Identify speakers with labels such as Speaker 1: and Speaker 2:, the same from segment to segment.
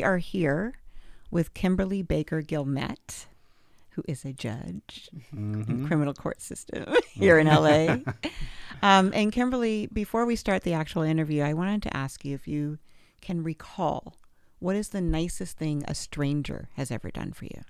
Speaker 1: we are here with Kimberley Baker Guillemet, who is a judge in the criminal court system here in LA. And Kimberley, before we start the actual interview, I wanted to ask you if you can recall, what is the nicest thing a stranger has ever done for you?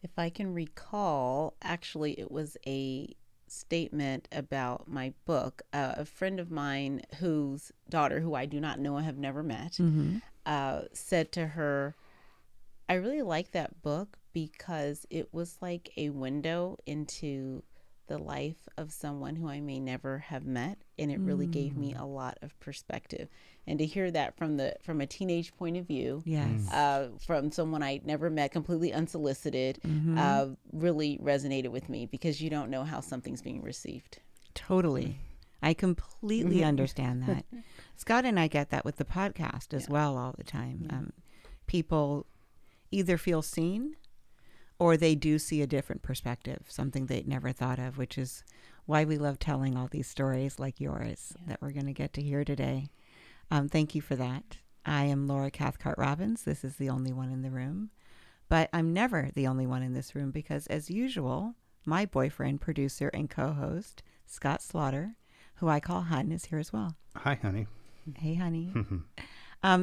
Speaker 2: If I can recall, actually, it was a statement about my book. A friend of mine whose daughter, who I do not know and have never met, said to her, I really like that book because it was like a window into the life of someone who I may never have met, and it really gave me a lot of perspective. And to hear that from a teenage point of view, from someone I'd never met, completely unsolicited, really resonated with me, because you don't know how something's being received.
Speaker 1: Totally. I completely understand that. Scott and I get that with the podcast as well all the time. People either feel seen or they do see a different perspective, something they'd never thought of, which is why we love telling all these stories like yours that we're going to get to hear today. Thank you for that. I am Laura Cathcart Robbins. This is the only one in the room. But I'm never the only one in this room because, as usual, my boyfriend, producer, and co-host, Scott Slaughter, who I call Hun, is here as well.
Speaker 3: Hi, honey.
Speaker 1: Hey, honey.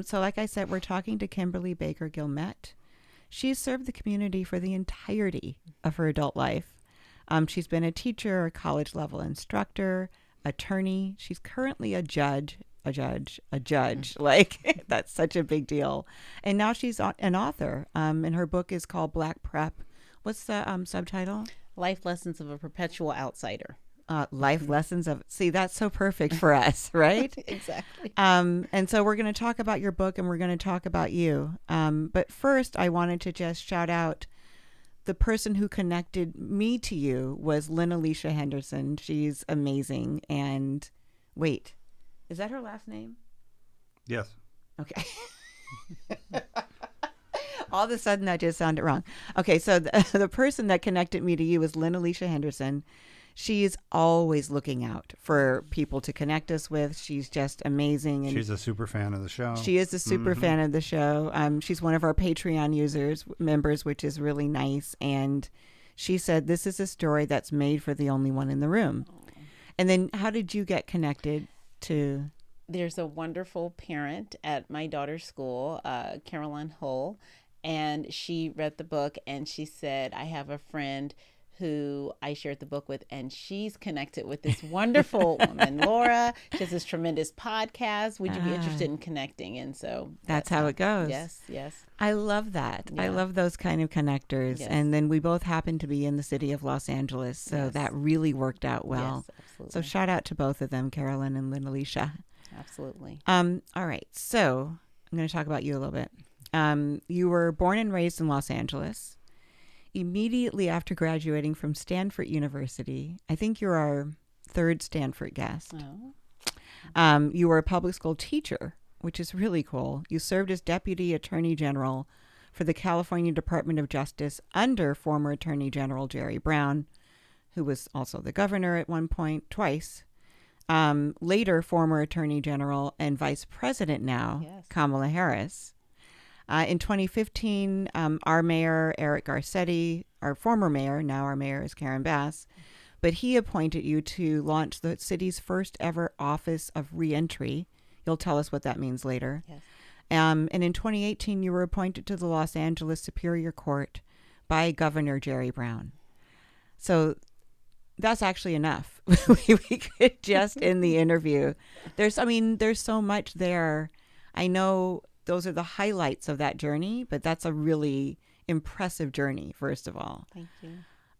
Speaker 1: So like I said, we're talking to Kimberley Baker Guillemet. She's served the community for the entirety of her adult life. She's been a teacher, a college-level instructor, attorney. She's currently a judge. Like, that's such a big deal. And now she's an author, and her book is called Black Prep. What's the subtitle?
Speaker 2: Life Lessons of a Perpetual Outsider.
Speaker 1: Life lessons of, see, that's so perfect for us, right?
Speaker 2: Exactly.
Speaker 1: And so we're going to talk about your book and we're going to talk about you. But first, I wanted to just shout out the person who connected me to you was Lynn Alicia Henderson. She's amazing. And wait, is that her last name?
Speaker 3: Yes.
Speaker 1: Okay. All of a sudden, that just sounded wrong. Okay, so the person that connected me to you was Lynn Alicia Henderson. She's always looking out for people to connect us with. She's just amazing. And
Speaker 3: she's a super fan of the show.
Speaker 1: She is a super fan of the show. She's one of our Patreon members, which is really nice. And she said, this is a story that's made for the only one in the room. And then how did you get connected to?
Speaker 2: There's a wonderful parent at my daughter's school, Caroline Hull, and she read the book and she said, I have a friend who I shared the book with, and she's connected with this wonderful woman, Laura. She has this tremendous podcast. Would you be interested in connecting? And so
Speaker 1: that's how it goes.
Speaker 2: Yes.
Speaker 1: I love that. Yeah. I love those kind of connectors. Yes. And then we both happen to be in the city of Los Angeles, so that really worked out well.
Speaker 2: Yes, absolutely.
Speaker 1: So shout out to both of them, Carolyn and Lynn Alicia.
Speaker 2: Absolutely.
Speaker 1: All right. So I'm going to talk about you a little bit. You were born and raised in Los Angeles. Immediately after graduating from Stanford University, I think you're our third Stanford guest. You were a public school teacher, which is really cool. You served as Deputy Attorney General for the California Department of Justice under former Attorney General Jerry Brown, who was also the governor at one point, twice. Later, former Attorney General and Vice President now, Kamala Harris. In 2015, our mayor, Eric Garcetti, our former mayor, now our mayor is Karen Bass, but he appointed you to launch the city's first ever Office of Reentry. You'll tell us what that means later.
Speaker 2: Yes.
Speaker 1: And in 2018, you were appointed to the Los Angeles Superior Court by Governor Jerry Brown. So that's actually enough. we could just in the interview. There's so much there. I know those are the highlights of that journey, but that's a really impressive journey, first of all.
Speaker 2: Thank you.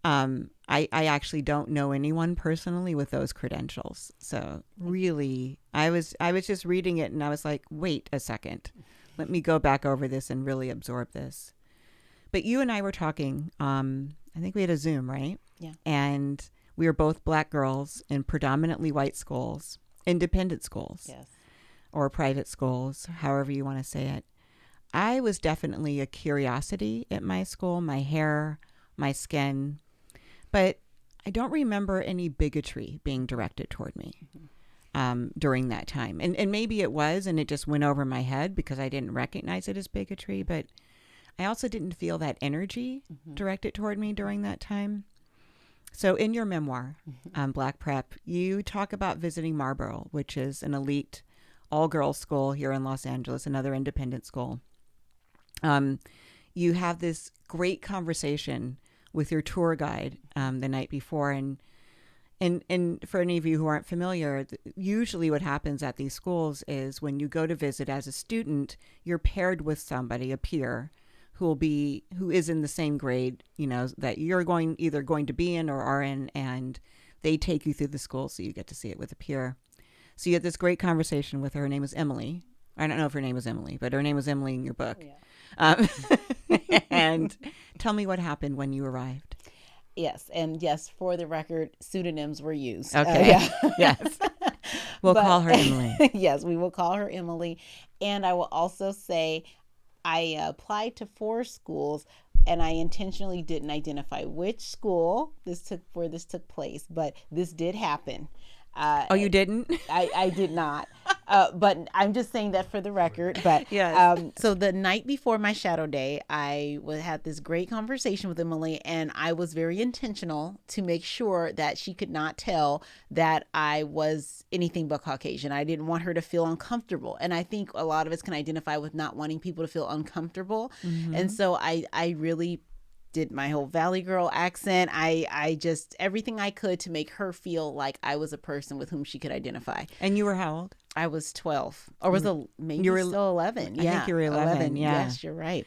Speaker 1: I actually don't know anyone personally with those credentials. So really, I was just reading it and I was like, wait a second. Let me go back over this and really absorb this. But you and I were talking, I think we had a Zoom, right?
Speaker 2: Yeah.
Speaker 1: And we were both Black girls in predominantly white schools, independent schools.
Speaker 2: Yes.
Speaker 1: Or private schools, however you want to say it. I was definitely a curiosity at my school, my hair, my skin, but I don't remember any bigotry being directed toward me. during that time. And maybe it was, and it just went over my head because I didn't recognize it as bigotry, but I also didn't feel that energy directed toward me during that time. So in your memoir, Black Prep, you talk about visiting Marlborough, which is an elite all-girls school here in Los Angeles, another independent school. You have this great conversation with your tour guide the night before. And for any of you who aren't familiar, usually what happens at these schools is when you go to visit as a student, you're paired with somebody, a peer, who is in the same grade, that you're either going to be in or are in, and they take you through the school so you get to see it with a peer. So you had this great conversation with her. Her name was Emily. I don't know if her name was Emily, but her name was Emily in your book. Yeah. And tell me what happened when you arrived.
Speaker 2: Yes. And yes, for the record, pseudonyms were used.
Speaker 1: Okay. Yes. We'll call her Emily.
Speaker 2: Yes, we will call her Emily. And I will also say I applied to 4 schools, and I intentionally didn't identify which school this took place, but this did happen.
Speaker 1: You didn't?
Speaker 2: I did not. But I'm just saying that for the record. But
Speaker 1: yes.
Speaker 2: So the night before my shadow day, I had this great conversation with Emily, and I was very intentional to make sure that she could not tell that I was anything but Caucasian. I didn't want her to feel uncomfortable. And I think a lot of us can identify with not wanting people to feel uncomfortable. Mm-hmm. And so I really did my whole Valley Girl accent. I just everything I could to make her feel like I was a person with whom she could identify.
Speaker 1: And you were how old?
Speaker 2: I was 12, or was maybe you were still 11.
Speaker 1: I think you were 11. Yeah.
Speaker 2: Yes, you're right.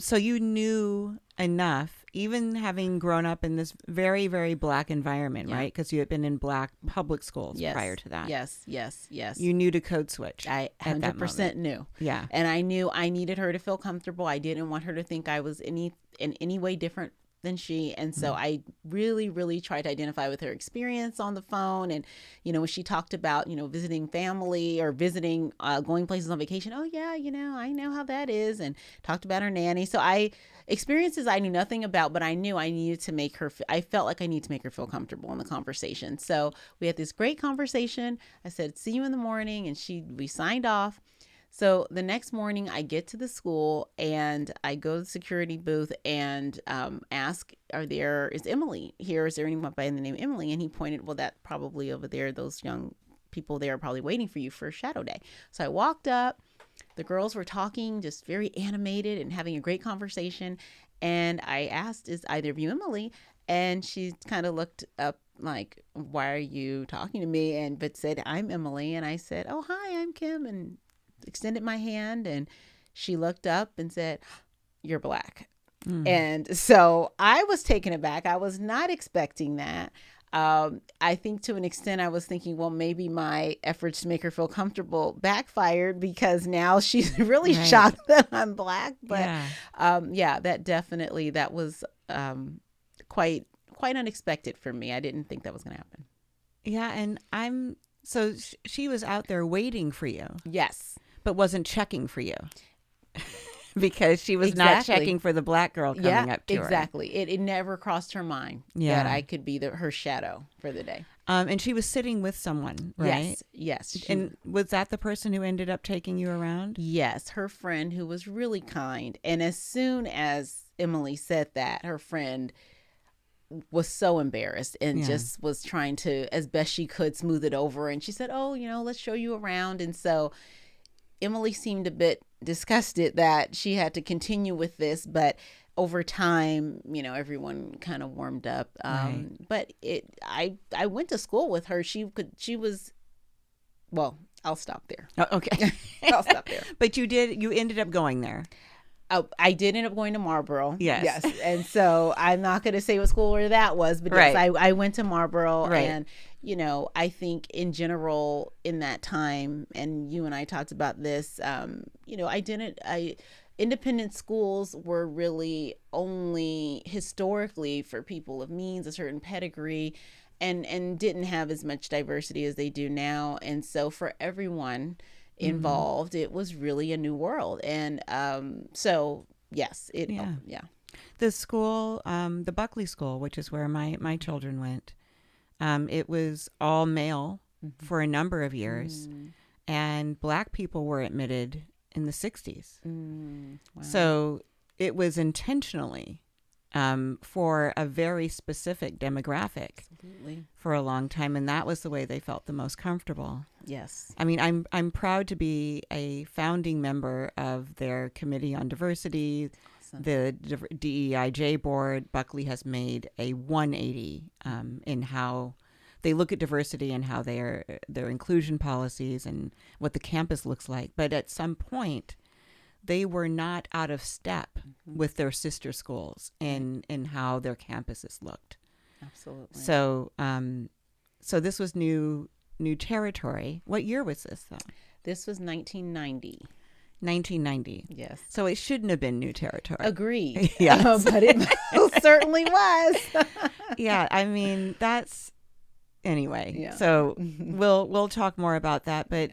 Speaker 1: So you knew enough, even having grown up in this very, very Black environment, right? Because you had been in Black public schools prior to that.
Speaker 2: Yes.
Speaker 1: You knew to code switch.
Speaker 2: I 100% knew.
Speaker 1: Yeah.
Speaker 2: And I knew I needed her to feel comfortable. I didn't want her to think I was in any way different than she. And so I really, really tried to identify with her experience on the phone. And, when she talked about, visiting family or visiting, going places on vacation. Oh yeah, I know how that is. And talked about her nanny. So experiences I knew nothing about, but I knew I needed to make her, I felt like I needed to make her feel comfortable in the conversation. So we had this great conversation. I said, see you in the morning. And we signed off. So the next morning I get to the school and I go to the security booth and ask, is Emily here? Is there anyone by the name Emily? And he pointed, well, that probably over there, those young people there are probably waiting for you for shadow day. So I walked up, the girls were talking, just very animated and having a great conversation. And I asked, is either of you Emily? And she kind of looked up like, why are you talking to me? But said, I'm Emily. And I said, oh, hi, I'm Kim. And extended my hand, and she looked up and said, you're Black. And so I was taken aback. I was not expecting that. I think to an extent I was thinking, well, maybe my efforts to make her feel comfortable backfired because now she's really shocked that I'm Black. But that was quite unexpected for me. I didn't think that was going to happen.
Speaker 1: Yeah. And so she was out there waiting for you.
Speaker 2: Yes.
Speaker 1: But wasn't checking for you because she was not checking for the Black girl coming up to her.
Speaker 2: Exactly. It never crossed her mind that I could be her shadow for the day.
Speaker 1: And she was sitting with someone, right?
Speaker 2: Yes.
Speaker 1: And was that the person who ended up taking you around?
Speaker 2: Yes, her friend who was really kind. And as soon as Emily said that, her friend was so embarrassed and just was trying to, as best she could, smooth it over. And she said, oh, let's show you around. And so Emily seemed a bit disgusted that she had to continue with this, but over time, everyone kind of warmed up. But I went to school with her. I'll stop there.
Speaker 1: Oh, okay.
Speaker 2: I'll stop there.
Speaker 1: But you ended up going there.
Speaker 2: I did end up going to Marlborough.
Speaker 1: Yes.
Speaker 2: And so I'm not going to say what school where that was, but yes, I went to Marlborough. And, I think in general in that time, and you and I talked about this, independent schools were really only historically for people of means, a certain pedigree, and didn't have as much diversity as they do now. And so for everyone involved, it was really a new world. And so yes,
Speaker 1: the school, the Buckley School, which is where my children went, it was all male for a number of years, and Black people were admitted in the 60s.
Speaker 2: Wow.
Speaker 1: So it was intentionally for a very specific demographic
Speaker 2: Absolutely.
Speaker 1: for a long time, and that was the way they felt the most comfortable.
Speaker 2: Yes.
Speaker 1: I mean, I'm proud to be a founding member of their Committee on Diversity.
Speaker 2: Awesome.
Speaker 1: The DEIJ board. Buckley has made a 180 in how they look at diversity and how their inclusion policies and what the campus looks like. But at some point, they were not out of step with their sister schools in how their campuses looked.
Speaker 2: Absolutely.
Speaker 1: So so this was new territory. What year was this, though?
Speaker 2: This was 1990.
Speaker 1: 1990.
Speaker 2: Yes.
Speaker 1: So it shouldn't have been new territory.
Speaker 2: Agreed.
Speaker 1: Yes.
Speaker 2: But it most certainly was.
Speaker 1: Yeah, I mean, that's anyway.
Speaker 2: Yeah.
Speaker 1: So we'll talk more about that, but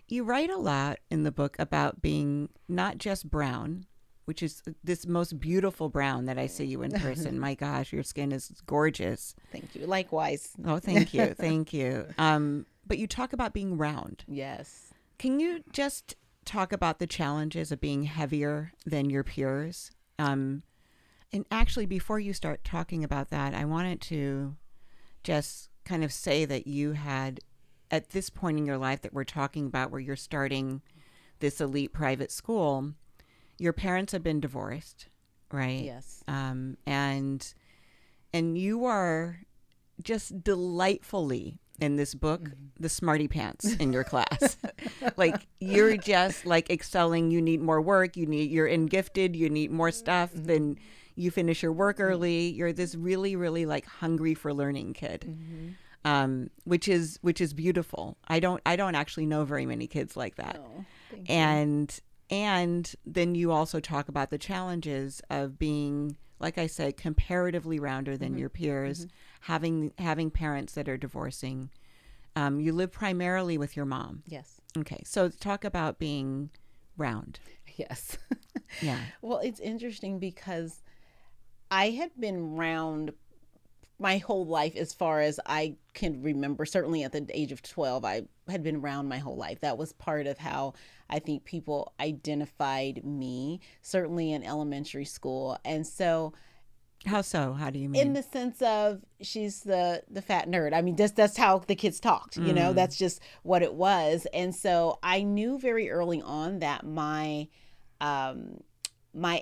Speaker 1: you write a lot in the book about being not just brown, which is this most beautiful brown that I see you in person. My gosh, your skin is gorgeous.
Speaker 2: Thank you. Likewise.
Speaker 1: Oh, thank you. Thank you. But you talk about being round.
Speaker 2: Yes.
Speaker 1: Can you just talk about the challenges of being heavier than your peers? And actually, before you start talking about that, I wanted to just kind of say that you had, at this point in your life that we're talking about, where you're starting this elite private school, your parents have been divorced, right?
Speaker 2: Yes.
Speaker 1: And you are just delightfully in this book, the smarty pants in your class. Like, you're just like excelling. You need more work. You're in gifted. You need more stuff. Then you finish your work early. You're this really, really like hungry for learning kid, which is beautiful. I don't actually know very many kids like that.
Speaker 2: Oh, thank you.
Speaker 1: And then you also talk about the challenges of being, like I said, comparatively rounder than your peers, having parents that are divorcing. You live primarily with your mom.
Speaker 2: Yes.
Speaker 1: Okay. So talk about being round.
Speaker 2: Yes.
Speaker 1: Yeah.
Speaker 2: Well, it's interesting because I had been round my whole life as far as I can remember. Certainly at the age of 12, I had been round my whole life. That was part of how I think people identified me, certainly in elementary school. And so,
Speaker 1: How so? How do you mean?
Speaker 2: in the sense of she's the fat nerd. I mean, that's how the kids talked, you know, that's just what it was. And so I knew very early on that my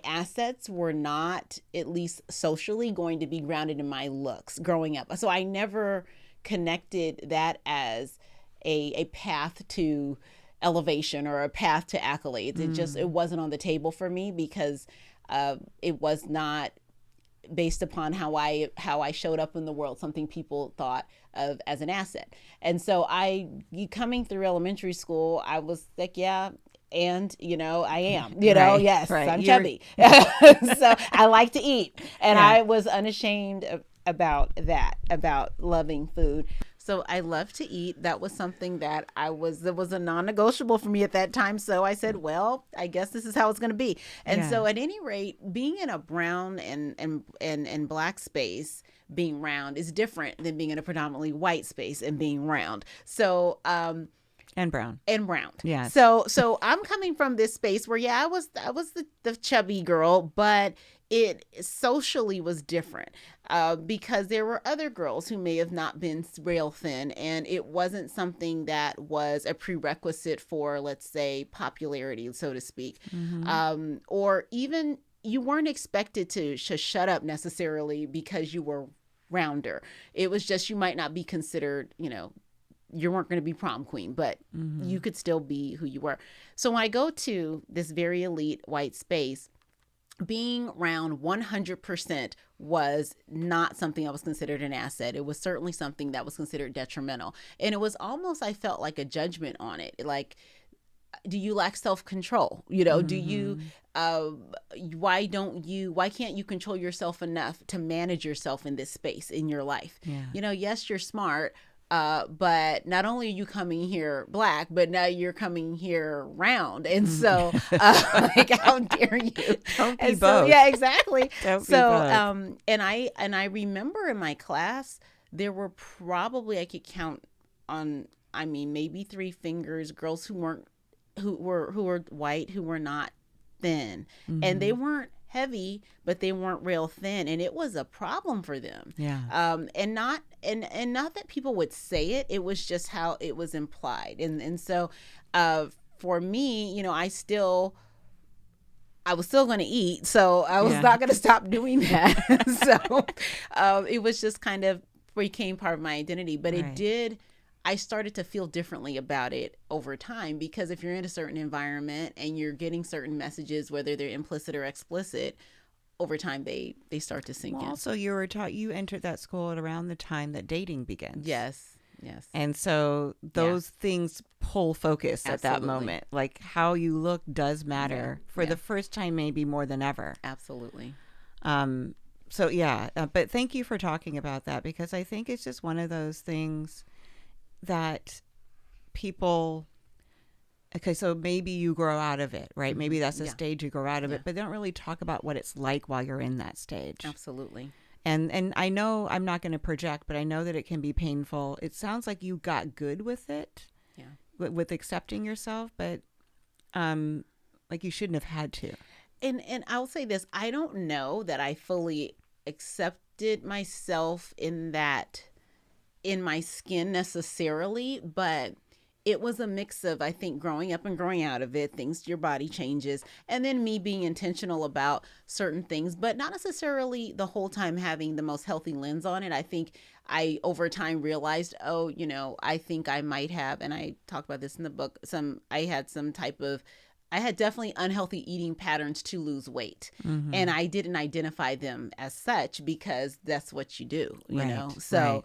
Speaker 2: assets were not, at least socially, going to be grounded in my looks growing up. So I never connected that as a path to elevation or a path to accolades. It wasn't on the table for me because it was not based upon how I showed up in the world, something people thought of as an asset. And so coming through elementary school, I was like, yeah, and I am, yes,
Speaker 1: right.
Speaker 2: I'm chubby. So I like to eat. And
Speaker 1: Yeah.
Speaker 2: I was unashamed about that, about loving food. So I love to eat. That was something that was a non-negotiable for me at that time. So I said, well, I guess this is how it's going to be. And
Speaker 1: Yeah.
Speaker 2: so at any rate, being in a brown and black space, being round is different than being in a predominantly white space and being round. So,
Speaker 1: and brown.
Speaker 2: and round.
Speaker 1: Yes.
Speaker 2: So I'm coming from this space where, I was the chubby girl, but it socially was different because there were other girls who may have not been rail thin, and it wasn't something that was a prerequisite for, let's say, popularity, so to speak, or even you weren't expected to shut up necessarily because you were rounder. It was just you might not be considered, you weren't going to be prom queen, but you could still be who you were. So when I go to this very elite white space, being round 100% was not something that was considered an asset. It was certainly something that was considered detrimental. And it was almost, I felt like a judgment on it. Like, do you lack self-control? Do you, why can't you control yourself enough to manage yourself in this space in your life?
Speaker 1: Yeah.
Speaker 2: Yes, you're smart. But not only are you coming here black, but now you're coming here round. And so, like, how dare you?
Speaker 1: Don't be
Speaker 2: And
Speaker 1: both.
Speaker 2: so, yeah, exactly.
Speaker 1: Don't be
Speaker 2: So,
Speaker 1: both.
Speaker 2: and I remember in my class, there were probably, I could count on I mean, maybe 3 fingers, girls who were white, who were not thin, and they weren't heavy, but they weren't real thin, and it was a problem for them.
Speaker 1: Yeah.
Speaker 2: And not that people would say it. It was just how it was implied, and so for me, you know, I was still going to eat, so I was not going to stop doing that. So it was just kind of became part of my identity, but I started to feel differently about it over time, because if you're in a certain environment and you're getting certain messages, whether they're implicit or explicit, over time they start to sink in.
Speaker 1: Also, you entered that school at around the time that dating begins.
Speaker 2: Yes.
Speaker 1: And so those things pull focus at that
Speaker 2: Absolutely.
Speaker 1: moment. Like how you look does matter for the first time, maybe more than ever.
Speaker 2: Absolutely.
Speaker 1: So but thank you for talking about that, because I think it's just one of those things that people, okay, so maybe you grow out of it, right? Maybe that's the stage you grow out of it, but they don't really talk about what it's like while you're in that stage.
Speaker 2: Absolutely.
Speaker 1: And I know I'm not going to project, but I know that it can be painful. It sounds like you got good with it, with accepting yourself, but like you shouldn't have had to.
Speaker 2: And I'll say this, I don't know that I fully accepted myself in my skin necessarily, but it was a mix of, I think, growing up and growing out of it, things, your body changes, and then me being intentional about certain things, but not necessarily the whole time having the most healthy lens on it. I think I, over time, realized, I think I might have, and I talked about this in the book, I had definitely unhealthy eating patterns to lose weight. Mm-hmm. And I didn't identify them as such because that's what you do, you know? So,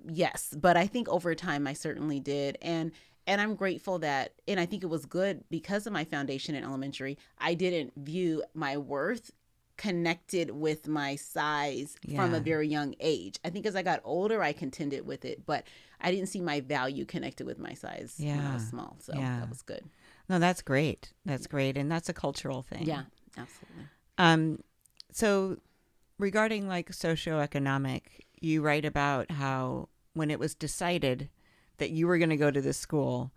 Speaker 2: yes, but I think over time I certainly did. And I'm grateful that, and I think it was good because of my foundation in elementary, I didn't view my worth connected with my size from a very young age. I think as I got older, I contended with it, but I didn't see my value connected with my size when I was small. So that was good.
Speaker 1: No, that's great. That's great. And that's a cultural thing.
Speaker 2: Yeah, absolutely.
Speaker 1: So regarding like socioeconomic, you write about how when it was decided that you were going to go to this school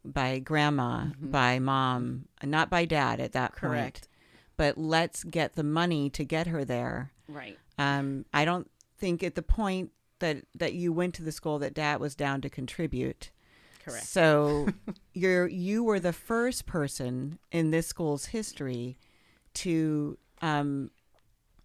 Speaker 1: by grandma, by mom, not by dad at that point, but let's get the money to get her there.
Speaker 2: Right.
Speaker 1: I don't think at the point that you went to the school that dad was down to contribute.
Speaker 2: Correct.
Speaker 1: So you were the first person in this school's history to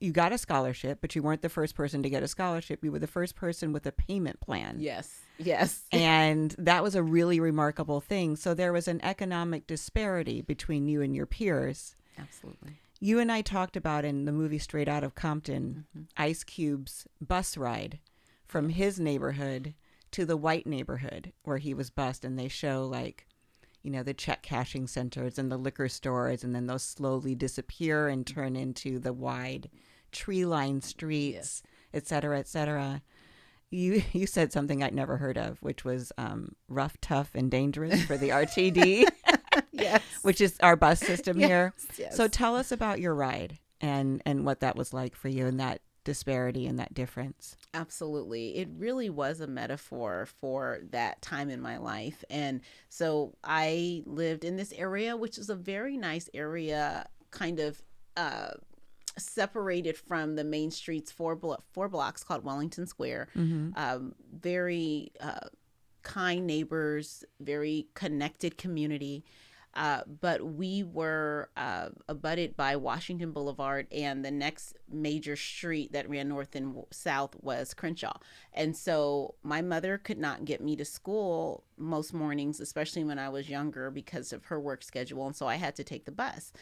Speaker 1: you got a scholarship, but you weren't the first person to get a scholarship. You were the first person with a payment plan.
Speaker 2: Yes.
Speaker 1: And that was a really remarkable thing. So there was an economic disparity between you and your peers.
Speaker 2: Absolutely.
Speaker 1: You and I talked about in the movie Straight Outta Compton, Ice Cube's bus ride from his neighborhood to the white neighborhood where he was bused, and they show like, the check cashing centers and the liquor stores, and then those slowly disappear and turn into the wide tree-lined streets, et cetera, et cetera. You said something I'd never heard of, which was rough, tough, and dangerous for the RTD, which is our bus system here.
Speaker 2: Yes.
Speaker 1: So tell us about your ride and what that was like for you, and that disparity and that difference.
Speaker 2: Absolutely. It really was a metaphor for that time in my life. And so I lived in this area, which is a very nice area, kind of separated from the main streets, four blocks, called Wellington Square. Very kind neighbors, very connected community. But we were abutted by Washington Boulevard, and the next major street that ran north and south was Crenshaw. And so my mother could not get me to school most mornings, especially when I was younger, because of her work schedule. And so I had to take the bus.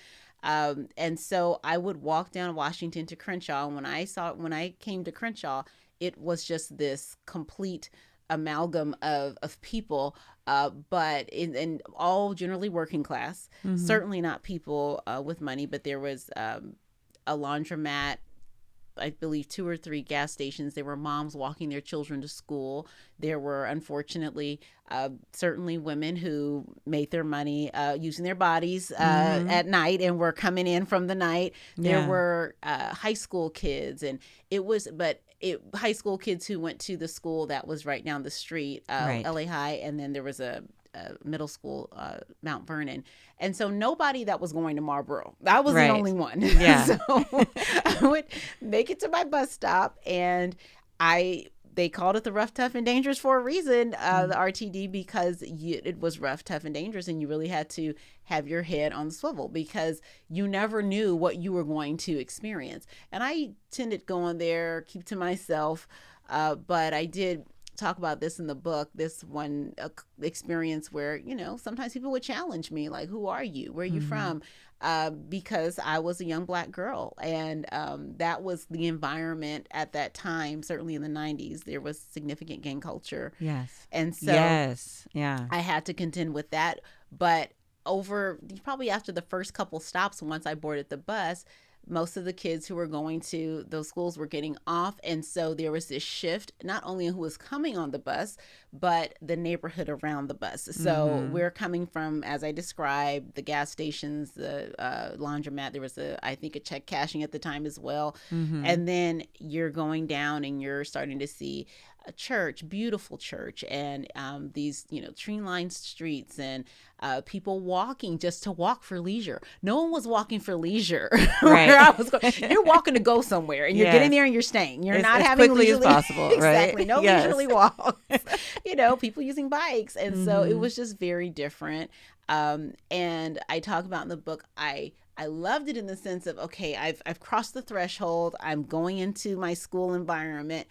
Speaker 2: And so I would walk down Washington to Crenshaw. And when I came to Crenshaw, it was just this complete amalgam of people, but in all generally working class, certainly not people with money, but there was a laundromat, I believe, 2 or 3 gas stations. There were moms walking their children to school. There were, unfortunately, certainly women who made their money using their bodies at night and were coming in from the night. There were high school kids, and high school kids who went to the school that was right down the street, LA High, and then there was a middle school, Mount Vernon. And so nobody that was going to Marlborough. I was the only one.
Speaker 1: Yeah.
Speaker 2: So I would make it to my bus stop, and they called it the rough, tough, and dangerous for a reason, the RTD, because it was rough, tough, and dangerous, and you really had to have your head on the swivel because you never knew what you were going to experience. And I tended going there, keep to myself, but I did talk about this in the book, this one experience where, sometimes people would challenge me, like, who are you? Where are you from? Because I was a young Black girl. And that was the environment at that time, certainly in the 90s. There was significant gang culture.
Speaker 1: Yes.
Speaker 2: And so I had to contend with that. But probably after the first couple stops, once I boarded the bus, most of the kids who were going to those schools were getting off. And so there was this shift, not only in who was coming on the bus, but the neighborhood around the bus. So we're coming from, as I described, the gas stations, the laundromat. There was I think a check cashing at the time as well. And then you're going down and you're starting to see a church, beautiful church, and these, tree-lined streets, and people walking just to walk for leisure. No one was walking for leisure. Where I was going. You're walking to go somewhere, and you're getting there and you're staying. You're not having
Speaker 1: quickly
Speaker 2: leisurely,
Speaker 1: as possible,
Speaker 2: exactly.
Speaker 1: right?
Speaker 2: No leisurely walks. People using bikes, and so it was just very different. And I talk about in the book, I loved it in the sense of, okay, I've crossed the threshold. I'm going into my school environment.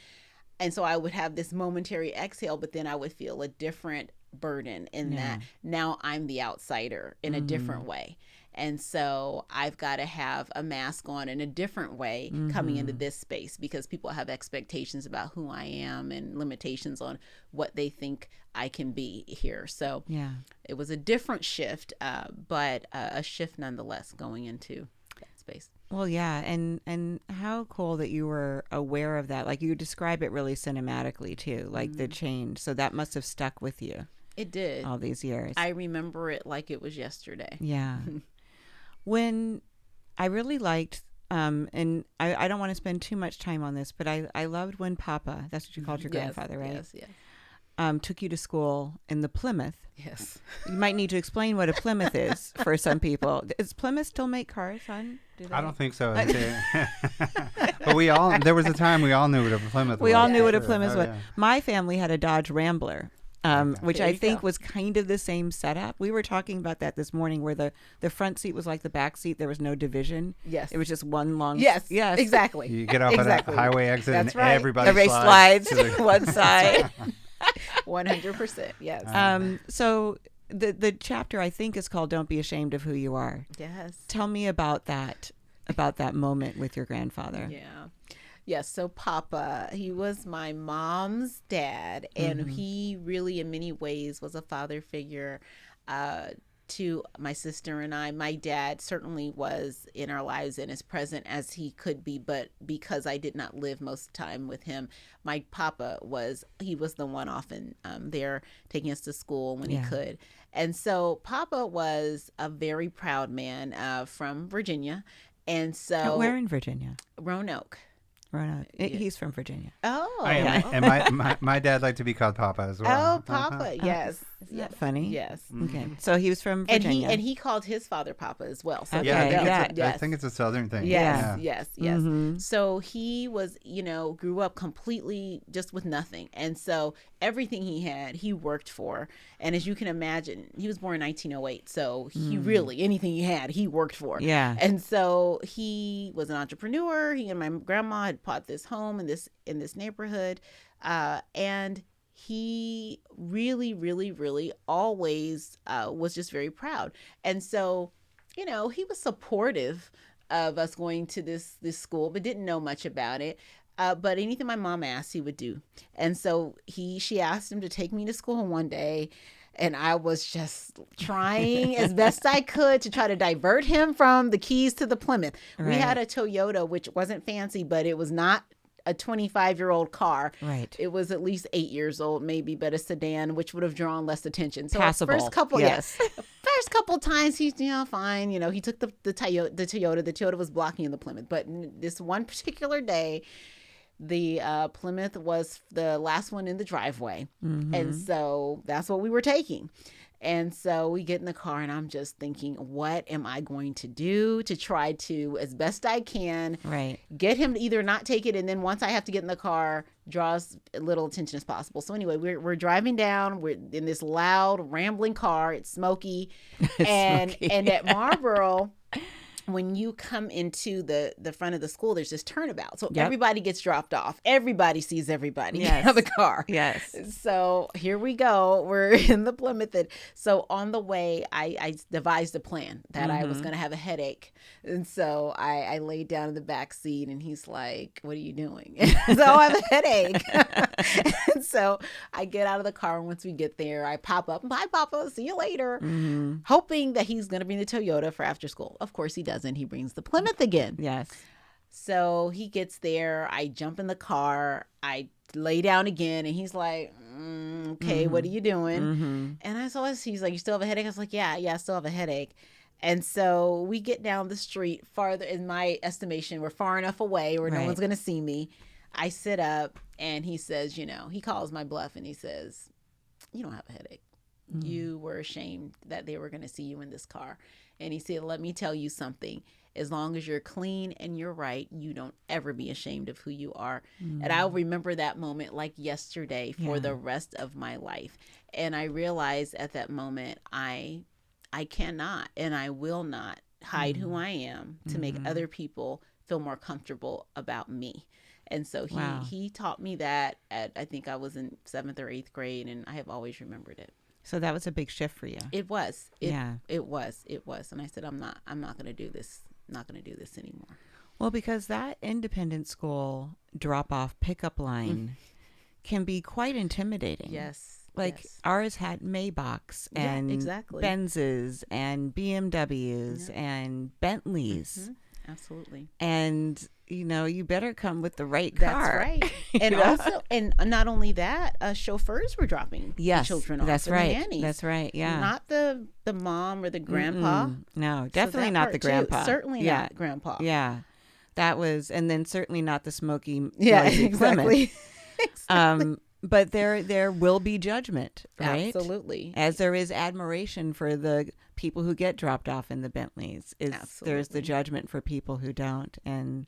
Speaker 2: And so I would have this momentary exhale, but then I would feel a different burden in that now I'm the outsider in a different way. And so I've got to have a mask on in a different way coming into this space because people have expectations about who I am and limitations on what they think I can be here. So it was a different shift, but a shift nonetheless going into that space.
Speaker 1: Well, yeah, and how cool that you were aware of that. Like, you describe it really cinematically too, like the change. So that must have stuck with you.
Speaker 2: It did.
Speaker 1: All these years.
Speaker 2: I remember it like it was yesterday.
Speaker 1: Yeah. When I really liked, and I don't want to spend too much time on this, but I loved when Papa, that's what you called your grandfather, right?
Speaker 2: Yes.
Speaker 1: Took you to school in the Plymouth.
Speaker 2: Yes.
Speaker 1: You might need to explain what a Plymouth is for some people. Does Plymouth still make cars, hon?
Speaker 3: I don't think so. But there was a time we all knew what a Plymouth was.
Speaker 1: We all knew what a Plymouth was. Yeah. My family had a Dodge Rambler, which I think was kind of the same setup. We were talking about that this morning, where the front seat was like the back seat. There was no division.
Speaker 2: Yes.
Speaker 1: It was just one long.
Speaker 2: Yes. Exactly.
Speaker 3: You get off at a highway exit and everybody
Speaker 1: slides to one side.
Speaker 2: 100%. Yes.
Speaker 1: So the chapter, I think, is called "Don't Be Ashamed of Who You Are."
Speaker 2: Yes.
Speaker 1: Tell me about that moment with your grandfather.
Speaker 2: Yeah. Yes. So Papa, he was my mom's dad, and he really, in many ways, was a father figure to my sister and I. My dad certainly was in our lives and as present as he could be, but because I did not live most of the time with him, my Papa was the one often there taking us to school when he could. And so Papa was a very proud man from Virginia. And so
Speaker 1: where in Virginia?
Speaker 2: Roanoke.
Speaker 1: He's from Virginia.
Speaker 2: Oh,
Speaker 3: and my dad liked to be called Papa as well.
Speaker 2: Oh, Papa, yes.
Speaker 1: Isn't that funny?
Speaker 2: Yes.
Speaker 1: Okay, so he was from Virginia,
Speaker 2: and he called his father Papa as well. So
Speaker 3: I think it's a Southern thing.
Speaker 2: Yes. So he was, grew up completely just with nothing, and so everything he had, he worked for. And as you can imagine, he was born in 1908, so he really anything he had, he worked for.
Speaker 1: Yeah.
Speaker 2: And so he was an entrepreneur. He and my grandma had bought this home in this neighborhood, and he really, really, really always was just very proud. And so, he was supportive of us going to this school, but didn't know much about it. But anything my mom asked, he would do. And so she asked him to take me to school one day. And I was just trying as best I could to try to divert him from the keys to the Plymouth. Right. We had a Toyota, which wasn't fancy, but it was not a 25-year-old car.
Speaker 1: Right.
Speaker 2: It was at least 8 years old, maybe, but a sedan, which would have drawn less attention. So
Speaker 1: passable.
Speaker 2: First couple,
Speaker 1: yes.
Speaker 2: First couple times, he's, fine. He took the Toyota. The Toyota was blocking in the Plymouth. But this one particular day, the Plymouth was the last one in the driveway. Mm-hmm. And so that's what we were taking. And so we get in the car and I'm just thinking, what am I going to do to try to, as best I can, get him to either not take it. And then once I have to get in the car, draw as little attention as possible. So anyway, we're driving down. We're in this loud, rambling car. It's smoky. And at Marlborough, when you come into the front of the school, there's this turnabout. So everybody gets dropped off. Everybody sees everybody out of the car.
Speaker 1: Yes.
Speaker 2: So here we go. We're in the Plymouth. So on the way, I devised a plan that I was going to have a headache. And so I laid down in the back seat and he's like, what are you doing? So I have a headache. And so I get out of the car. And once we get there, I pop up. Bye, Papa. See you later. Mm-hmm. Hoping that he's going to bring the Toyota for after school. Of course he does. And he brings the Plymouth again.
Speaker 1: Yes.
Speaker 2: So he gets there. I jump in the car. I lay down again. And he's like, okay, what are you doing? Mm-hmm. And he's like, you still have a headache? I was like, yeah, I still have a headache. And so we get down the street farther. In my estimation, we're far enough away where no one's going to see me. I sit up and he says, he calls my bluff and he says, you don't have a headache. Mm-hmm. You were ashamed that they were going to see you in this car. And he said, let me tell you something. As long as you're clean and you're right, you don't ever be ashamed of who you are. Mm. And I'll remember that moment like yesterday for the rest of my life. And I realized at that moment, I cannot and I will not hide who I am to make other people feel more comfortable about me. And so he taught me that at, I think I was in 7th or 8th grade, and I have always remembered it.
Speaker 1: So that was a big shift for you.
Speaker 2: It was. It was. And I said, I'm not going to do this. I'm not going to do this anymore.
Speaker 1: Well, because that independent school drop-off pickup line can be quite intimidating.
Speaker 2: Yes.
Speaker 1: Ours had Maybachs and Benzes and BMWs and Bentleys. Mm-hmm.
Speaker 2: Absolutely.
Speaker 1: And, you better come with the right car.
Speaker 2: That's right. And also, and not only that, chauffeurs were dropping the children off.
Speaker 1: That's right. Nannies. That's right. Yeah.
Speaker 2: Not the mom or the grandpa.
Speaker 1: No, definitely not the grandpa.
Speaker 2: Certainly not grandpa.
Speaker 1: Yeah. That was, and then certainly not the smoky,
Speaker 2: exactly.
Speaker 1: Exactly. But there will be judgment, right?
Speaker 2: Absolutely.
Speaker 1: As there is admiration for the people who get dropped off in the Bentleys. There's the judgment for people who don't. And,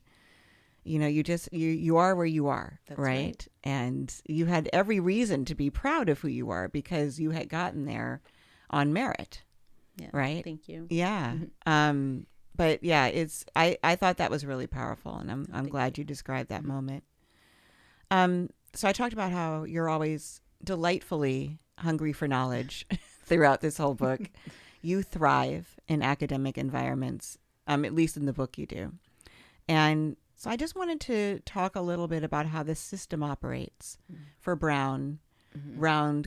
Speaker 1: you are where you are, right? And you had every reason to be proud of who you are because you had gotten there on merit, right?
Speaker 2: Thank you.
Speaker 1: Yeah. But yeah, I thought that was really powerful. And I'm glad you described that moment. So I talked about how you're always delightfully hungry for knowledge throughout this whole book. You thrive in academic environments, at least in the book you do. And so I just wanted to talk a little bit about how this system operates for brown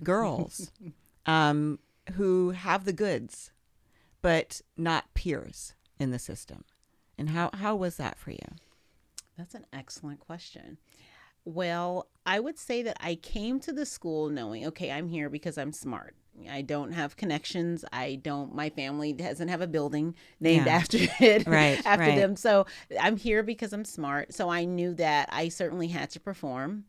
Speaker 1: girls who have the goods, but not peers in the system. And how was that for you?
Speaker 2: That's an excellent question. Well, I would say that I came to the school knowing, okay, I'm here because I'm smart. I don't have connections. My family doesn't have a building named after it, after them. So I'm here because I'm smart. So I knew that I certainly had to perform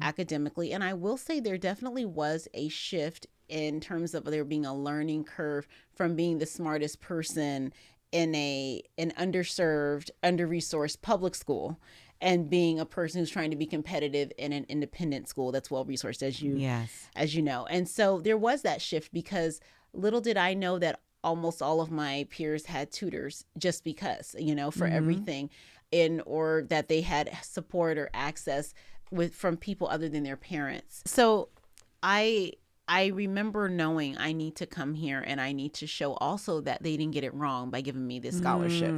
Speaker 2: academically. And I will say there definitely was a shift in terms of there being a learning curve from being the smartest person in an underserved, under-resourced public school and being a person who's trying to be competitive in an independent school that's well-resourced, as you know. And so there was that shift because little did I know that almost all of my peers had tutors just because, for everything, or that they had support or access from people other than their parents. So I remember knowing I need to come here and I need to show also that they didn't get it wrong by giving me this scholarship.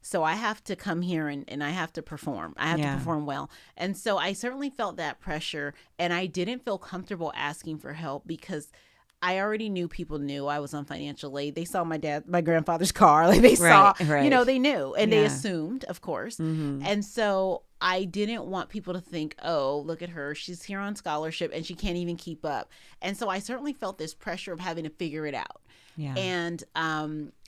Speaker 2: So I have to come here and I have to perform. I have to perform well. And so I certainly felt that pressure, and I didn't feel comfortable asking for help because I already knew people knew I was on financial aid. They saw my grandfather's car. Like they saw, they knew, and they assumed, of course. And so I didn't want people to think, oh, look at her. She's here on scholarship and she can't even keep up. And so I certainly felt this pressure of having to figure it out. Yeah. And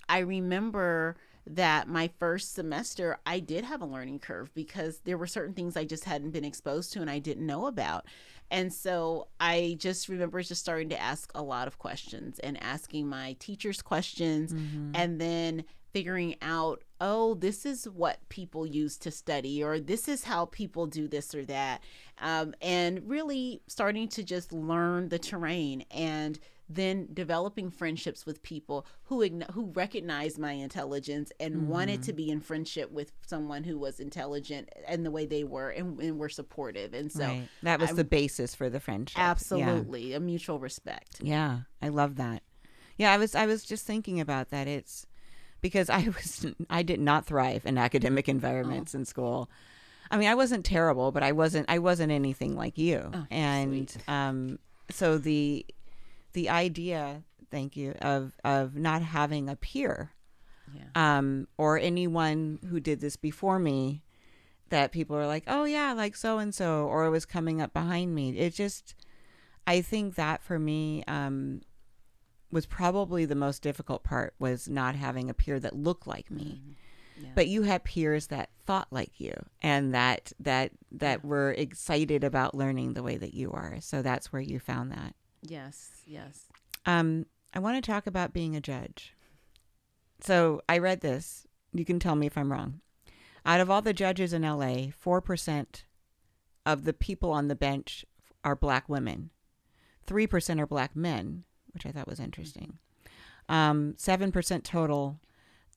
Speaker 2: I remember that my first semester, I did have a learning curve because there were certain things I just hadn't been exposed to and I didn't know about. And so I just remember just starting to ask a lot of questions and asking my teachers questions and then figuring out, oh, this is what people use to study, or this is how people do this or that. And really starting to just learn the terrain and then developing friendships with people who recognized my intelligence and wanted to be in friendship with someone who was intelligent and the way they were and were supportive. And so
Speaker 1: that was the basis for the friendship.
Speaker 2: Absolutely. A mutual respect.
Speaker 1: Yeah. I love that. Yeah. I was just thinking about that. It's because I did not thrive in academic environments in school. I mean, I wasn't terrible, but I wasn't anything like you. Oh, and so the idea, thank you, of not having a peer, or anyone who did this before me, that people are like, oh yeah, like so and so, or it was coming up behind me. It just, I think that for me was probably the most difficult part, was not having a peer that looked like me. Yeah. But you had peers that thought like you and that were excited about learning the way that you are. So that's where you found that.
Speaker 2: Yes.
Speaker 1: I want to talk about being a judge. So I read this. You can tell me if I'm wrong. Out of all the judges in LA, 4% of the people on the bench are Black women. 3% are Black men, which I thought was interesting. 7% total.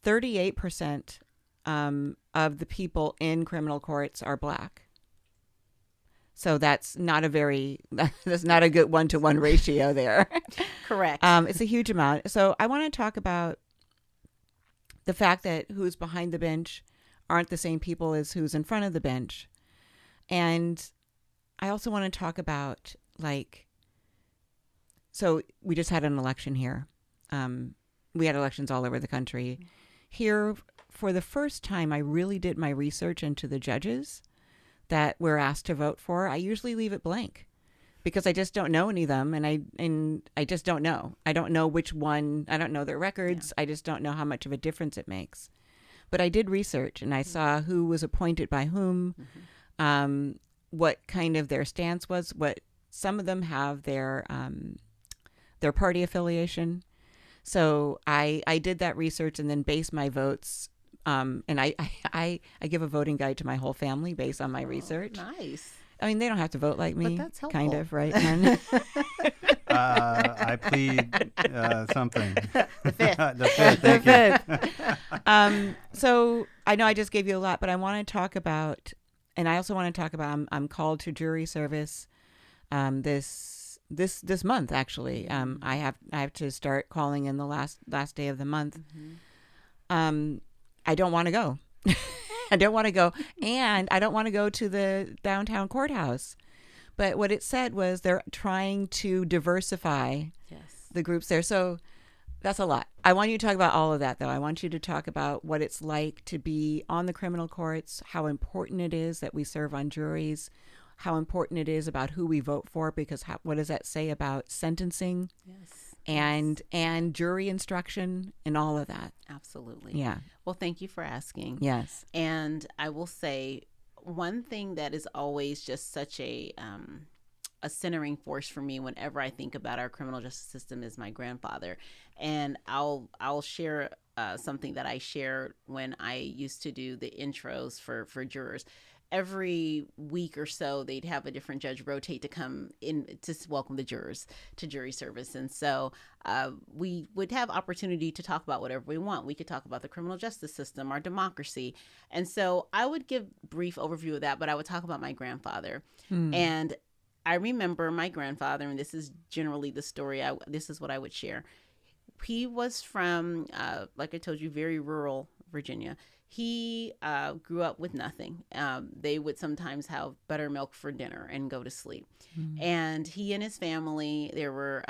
Speaker 1: 38% of the people in criminal courts are Black. So that's not a good 1-to-1 ratio there.
Speaker 2: Correct.
Speaker 1: It's a huge amount. So I want to talk about the fact that who's behind the bench aren't the same people as who's in front of the bench. And I also want to talk about, so we just had an election here. We had elections all over the country. Here, for the first time, I really did my research into the judges that we're asked to vote for. I usually leave it blank because I just don't know any of them, and I just don't know. I don't know which one. I don't know their records. Yeah. I just don't know how much of a difference it makes. But I did research, and I saw who was appointed by whom, what kind of their stance was. What some of them have their party affiliation. So I did that research and then based my votes. And I give a voting guide to my whole family based on my research.
Speaker 2: Nice.
Speaker 1: I mean, they don't have to vote like me.
Speaker 2: But that's helpful.
Speaker 1: Kind of, right?
Speaker 3: I plead something.
Speaker 2: The fifth.
Speaker 3: The fifth.
Speaker 1: So I know I just gave you a lot, but I want to talk about, and I also want to talk about, I'm called to jury service this month, actually. I have to start calling in the last day of the month. I don't want to go. I don't want to go. And I don't want to go to the downtown courthouse. But what it said was they're trying to diversify the groups there. So that's a lot. I want you to talk about all of that, though. I want you to talk about what it's like to be on the criminal courts, how important it is that we serve on juries, how important it is about who we vote for, because what does that say about sentencing?
Speaker 2: Yes.
Speaker 1: And jury instruction and all of that.
Speaker 2: Absolutely.
Speaker 1: Yeah.
Speaker 2: Well, thank you for asking.
Speaker 1: Yes.
Speaker 2: And I will say one thing that is always just such a centering force for me whenever I think about our criminal justice system is my grandfather. And I'll share something that I shared when I used to do the intros for jurors. Every week or so, they'd have a different judge rotate to come in to welcome the jurors to jury service. And so we would have opportunity to talk about whatever we want. We could talk about the criminal justice system, our democracy. And so I would give brief overview of that, but I would talk about my grandfather. And I remember my grandfather, and this is generally the story, this is what I would share. He was from, like I told you, very rural Virginia. He grew up with nothing. They would sometimes have buttermilk for dinner and go to sleep. And he and his family, there were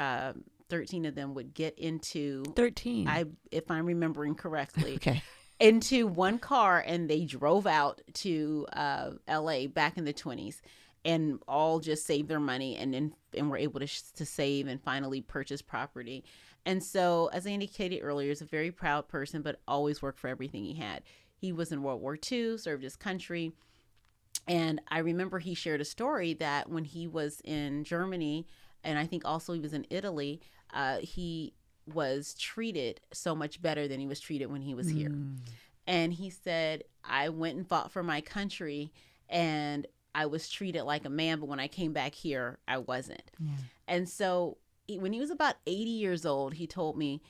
Speaker 2: 13 of them would get into
Speaker 1: 13.
Speaker 2: If I'm remembering correctly,
Speaker 1: Okay.
Speaker 2: into one car, and they drove out to LA back in the 20s, and all just saved their money and were able to save and finally purchase property. And so, as I indicated earlier, he's a very proud person, but always worked for everything he had. He was in World War II, served his country. And I remember he shared a story that when he was in Germany, and I think also he was in Italy, he was treated so much better than he was treated when he was here. And he said, I went and fought for my country, and I was treated like a man, but when I came back here, I wasn't. Yeah. And so when he was about 80 years old, he told me,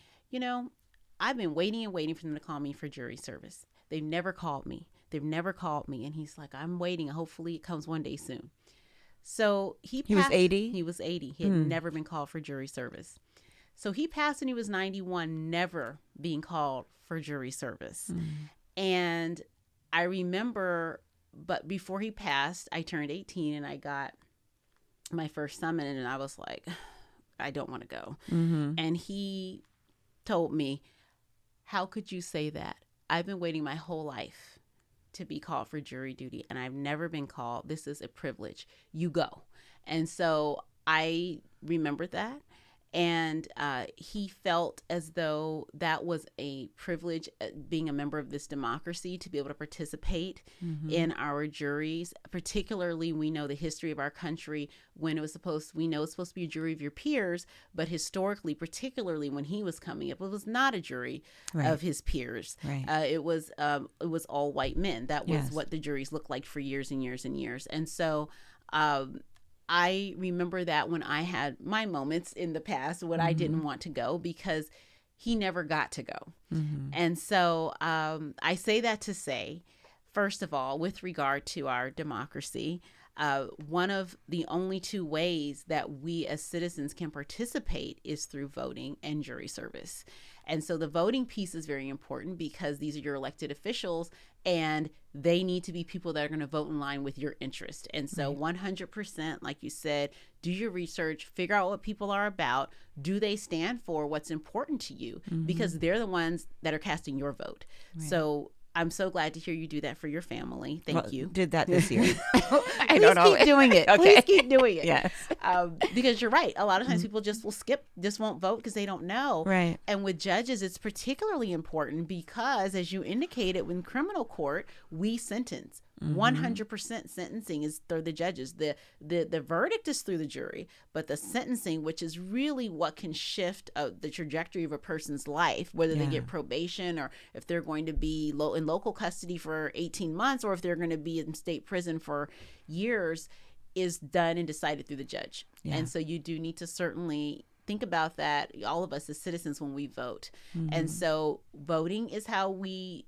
Speaker 2: I've been waiting and waiting for them to call me for jury service. They've never called me. And he's like, I'm waiting. Hopefully it comes one day soon. So he
Speaker 1: was 80?
Speaker 2: He was 80. He had never been called for jury service. So he passed when he was 91, never being called for jury service. And I remember, but before he passed, I turned 18 and I got my first summons, and I was like, I don't want to go. And he told me, how could you say that? I've been waiting my whole life to be called for jury duty, and I've never been called. This is a privilege. You go. And so I remembered that. And he felt as though that was a privilege, being a member of this democracy, to be able to participate in our juries. Particularly, we know the history of our country when we know it's supposed to be a jury of your peers, but historically, particularly when he was coming up, it was not a jury of his peers. It was all white men. That was what the juries looked like for years and years and years. And so I remember that when I had my moments in the past when I didn't want to go, because he never got to go. And so I say that to say, first of all, with regard to our democracy, one of the only two ways that we as citizens can participate is through voting and jury service. And so the voting piece is very important, because these are your elected officials, and they need to be people that are going to vote in line with your interest. And so 100%, like you said, do your research, figure out what people are about. Do they stand for what's important to you? Because they're the ones that are casting your vote. So I'm so glad to hear you do that for your family. Thank you.
Speaker 1: Did that this year.
Speaker 2: I don't know. Keep doing it. Please keep doing it.
Speaker 1: Yes.
Speaker 2: Because you're right. A lot of times people just will skip, just won't vote because they don't know.
Speaker 1: Right.
Speaker 2: And with judges, it's particularly important because, as you indicated, in criminal court, we sentence. 100% sentencing is through the judges. The verdict is through the jury, but the sentencing, which is really what can shift the trajectory of a person's life, whether they get probation or if they're going to be in local custody for 18 months or if they're going to be in state prison for years, is done and decided through the judge. And so you do need to certainly think about that, all of us as citizens, when we vote. And so voting is how we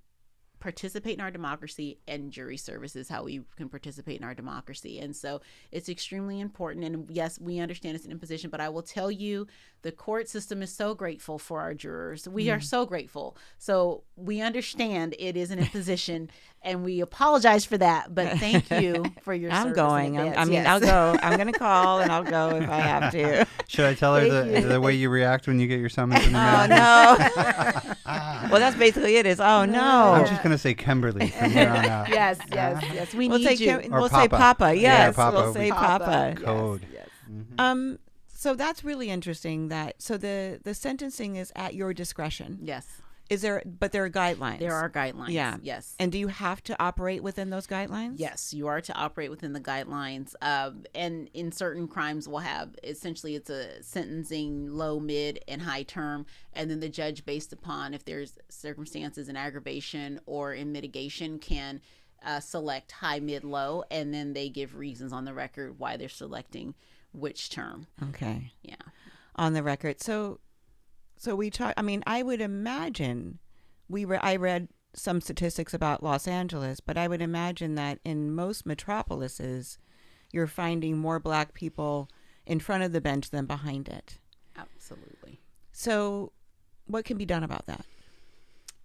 Speaker 2: participate in our democracy, and jury service is how we can participate in our democracy. And so it's extremely important. And yes, we understand it's an imposition, but I will tell you, the court system is so grateful for our jurors. We are so grateful. So we understand it is an imposition, and we apologize for that. But thank you for your service.
Speaker 1: I'm going. I'll go. I'm going to call, and I'll go if I have to.
Speaker 3: Should I tell her the way you react when you get your summons in the mail?
Speaker 1: Oh, no. Well, that's basically it. Oh, no.
Speaker 3: I'm just going to say Kimberly from here on out.
Speaker 2: Yes. We'll need you.
Speaker 1: We'll say Papa. Yes,
Speaker 3: yeah, Papa.
Speaker 1: We'll say Papa.
Speaker 3: Code.
Speaker 2: Yes.
Speaker 1: So that's really interesting. So the sentencing is at your discretion.
Speaker 2: Yes.
Speaker 1: But there are guidelines.
Speaker 2: There are guidelines.
Speaker 1: Yeah.
Speaker 2: Yes.
Speaker 1: And do you have to operate within those guidelines?
Speaker 2: Yes, you are to operate within the guidelines. And in certain crimes, we'll have essentially it's a sentencing low, mid, and high term, and then the judge, based upon if there's circumstances in aggravation or in mitigation, can select high, mid, low, and then they give reasons on the record why they're selecting which term.
Speaker 1: Okay.
Speaker 2: Yeah.
Speaker 1: On the record. So we talk. I mean, I would imagine I read some statistics about Los Angeles, but I would imagine that in most metropolises, you're finding more Black people in front of the bench than behind it.
Speaker 2: Absolutely.
Speaker 1: So, what can be done about that?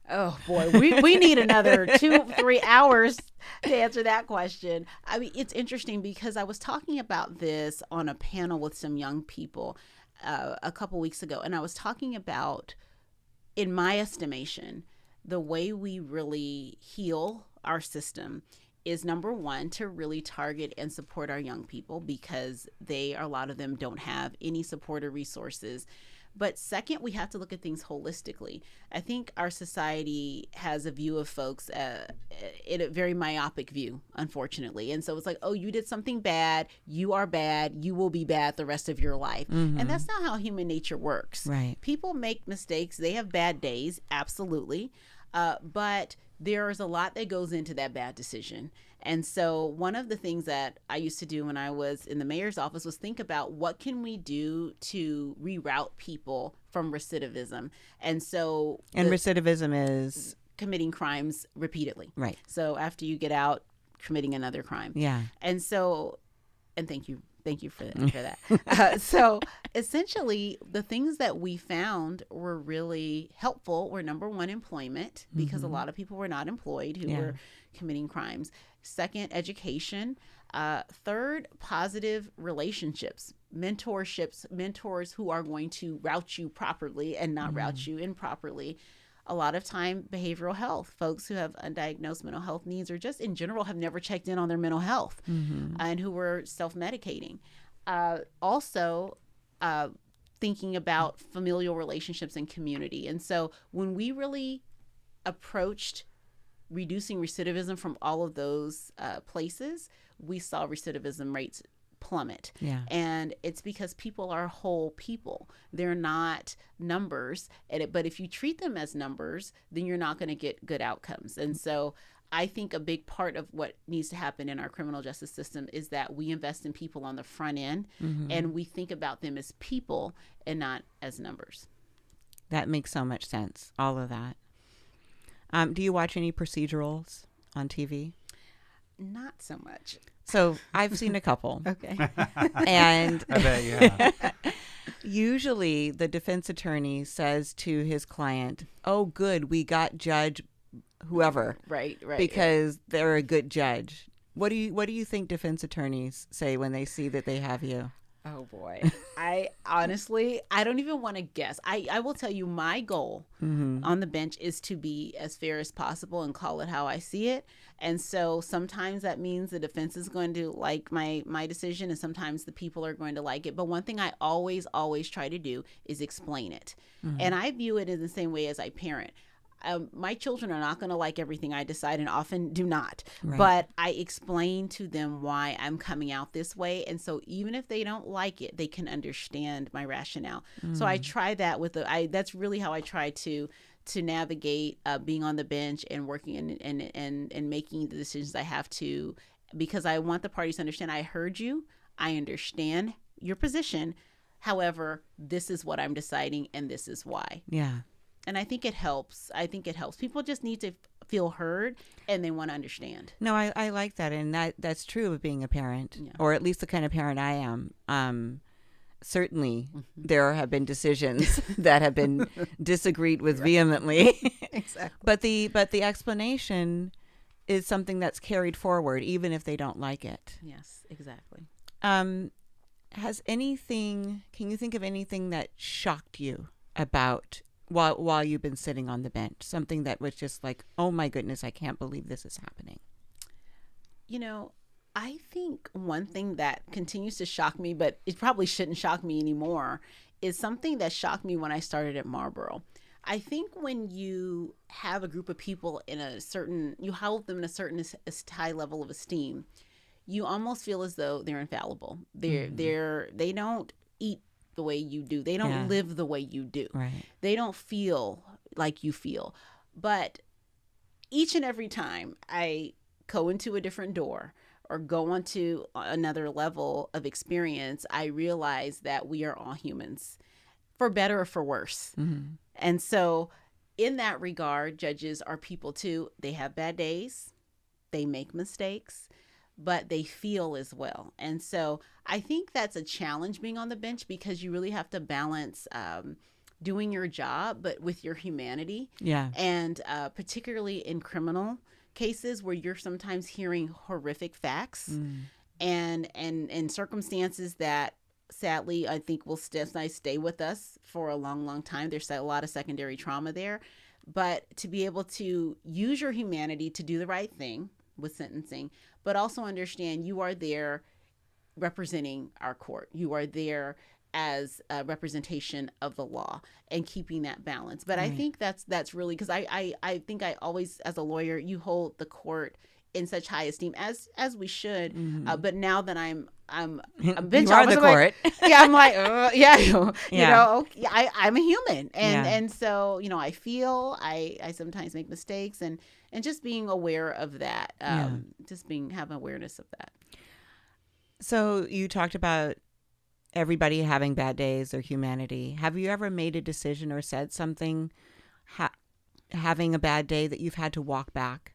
Speaker 2: Oh boy, we need another 2-3 hours to answer that question. I mean, it's interesting because I was talking about this on a panel with some young people. a couple weeks ago, and I was talking about, in my estimation, the way we really heal our system is, number one, to really target and support our young people, because a lot of them don't have any support or resources. But second, we have to look at things holistically. I think our society has a view of folks, in a very myopic view, unfortunately. And so it's like, oh, you did something bad, you are bad, you will be bad the rest of your life.
Speaker 1: Mm-hmm.
Speaker 2: And that's not how human nature works.
Speaker 1: Right.
Speaker 2: People make mistakes. They have bad days, absolutely. But there's a lot that goes into that bad decision. And so one of the things that I used to do when I was in the mayor's office was think about, what can we do to reroute people from recidivism? And so
Speaker 1: recidivism is
Speaker 2: committing crimes repeatedly.
Speaker 1: Right.
Speaker 2: So after you get out, committing another crime.
Speaker 1: Yeah.
Speaker 2: And so, and thank you for that. So essentially, the things that we found were really helpful were, number one, employment, because a lot of people were not employed who were committing crimes. Second, education. Third, positive relationships, mentors who are going to route you properly and not route you improperly. A lot of time, behavioral health, folks who have undiagnosed mental health needs, or just in general have never checked in on their mental health, and who were self-medicating. Also, thinking about familial relationships and community. And so when we really approached reducing recidivism from all of those places, we saw recidivism rates plummet.
Speaker 1: Yeah.
Speaker 2: And it's because people are whole people. They're not numbers. But if you treat them as numbers, then you're not going to get good outcomes. And so I think a big part of what needs to happen in our criminal justice system is that we invest in people on the front end, and we think about them as people and not as numbers.
Speaker 1: That makes so much sense. All of that. Do you watch any procedurals on TV?
Speaker 2: Not so much.
Speaker 1: So I've seen a couple.
Speaker 2: Okay.
Speaker 1: And
Speaker 3: I bet you have.
Speaker 1: usually the defense attorney says to his client, oh, good, we got Judge whoever.
Speaker 2: Right.
Speaker 1: Because they're a good judge. What do you think defense attorneys say when they see that they have you?
Speaker 2: Oh, boy. I honestly, I don't even want to guess. I will tell you, my goal on the bench is to be as fair as possible and call it how I see it. And so sometimes that means the defense is going to like my decision, and sometimes the people are going to like it. But one thing I always try to do is explain it. And I view it in the same way as I parent. My children are not going to like everything I decide, and often do not.
Speaker 1: Right.
Speaker 2: But I explain to them why I'm coming out this way. And so even if they don't like it, they can understand my rationale. So I try that that's really how I try to navigate being on the bench and working and making the decisions I have to, because I want the parties to understand, I heard you, I understand your position. However, this is what I'm deciding, and this is why.
Speaker 1: Yeah.
Speaker 2: And I think it helps. People just need to feel heard, and they want to understand.
Speaker 1: No, I like that. And that's true of being a parent, or at least the kind of parent I am. Certainly, there have been decisions that have been disagreed with vehemently.
Speaker 2: Exactly.
Speaker 1: But the explanation is something that's carried forward, even if they don't like it.
Speaker 2: Yes, exactly.
Speaker 1: Can you think of anything that shocked you about while you've been sitting on the bench? Something that was just like, oh my goodness, I can't believe this is happening.
Speaker 2: I think one thing that continues to shock me, but it probably shouldn't shock me anymore, is something that shocked me when I started at Marlborough. I think when you have a group of people you hold them in a certain high level of esteem, you almost feel as though they're infallible. They don't eat the way you do. They don't live the way you do.
Speaker 1: Right.
Speaker 2: They don't feel like you feel. But each and every time I go into a different door or go onto another level of experience, I realize that we are all humans, for better or for worse. And so in that regard, judges are people too. They have bad days. They make mistakes, but they feel as well. And so I think that's a challenge being on the bench, because you really have to balance doing your job, but with your humanity.
Speaker 1: Yeah.
Speaker 2: And particularly in criminal cases where you're sometimes hearing horrific facts and circumstances that sadly, I think will stay with us for a long, long time. There's a lot of secondary trauma there. But to be able to use your humanity to do the right thing with sentencing, but also understand you are there representing our court. You are there as a representation of the law and keeping that balance. But I think that's really, because I think I always, as a lawyer, you hold the court in such high esteem as we should. But now that I'm bench
Speaker 1: you are
Speaker 2: officer,
Speaker 1: the court.
Speaker 2: I'm like, I'm a human, and so I feel I sometimes make mistakes, and just being aware of that, have awareness of that.
Speaker 1: So you talked about everybody having bad days or humanity. Have you ever made a decision or said something having a bad day that you've had to walk back?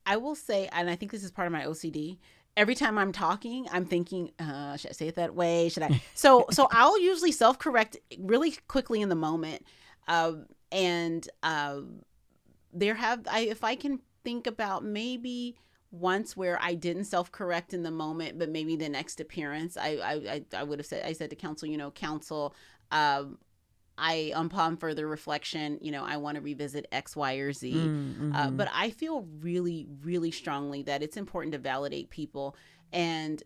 Speaker 2: I will say, and I think this is part of my OCD, every time I'm talking, I'm thinking, should I say it that way? Should I? So I'll usually self-correct really quickly in the moment. If I can think about maybe once where I didn't self-correct in the moment, but maybe the next appearance, I would have said, I said to counsel, counsel, upon further reflection, I want to revisit X, Y, or Z. But I feel really, really strongly that it's important to validate people, and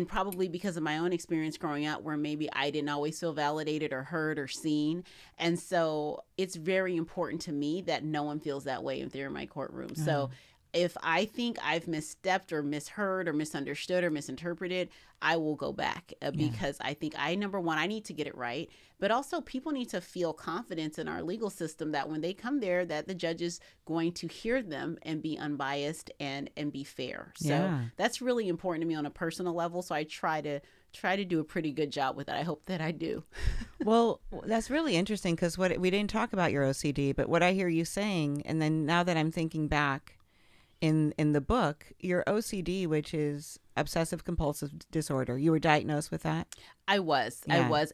Speaker 2: probably because of my own experience growing up, where maybe I didn't always feel validated or heard or seen. And so it's very important to me that no one feels that way if they're in my courtroom. So if I think I've misstepped or misheard or misunderstood or misinterpreted, I will go back because I think number one, I need to get it right. But also people need to feel confidence in our legal system that when they come there, that the judge is going to hear them and be unbiased and be fair. So that's really important to me on a personal level. So I try to do a pretty good job with it. I hope that I do.
Speaker 1: Well, that's really interesting, because we didn't talk about your OCD, but what I hear you saying, and then now that I'm thinking back, in the book, your OCD, which is obsessive compulsive disorder, you were diagnosed with that?
Speaker 2: I was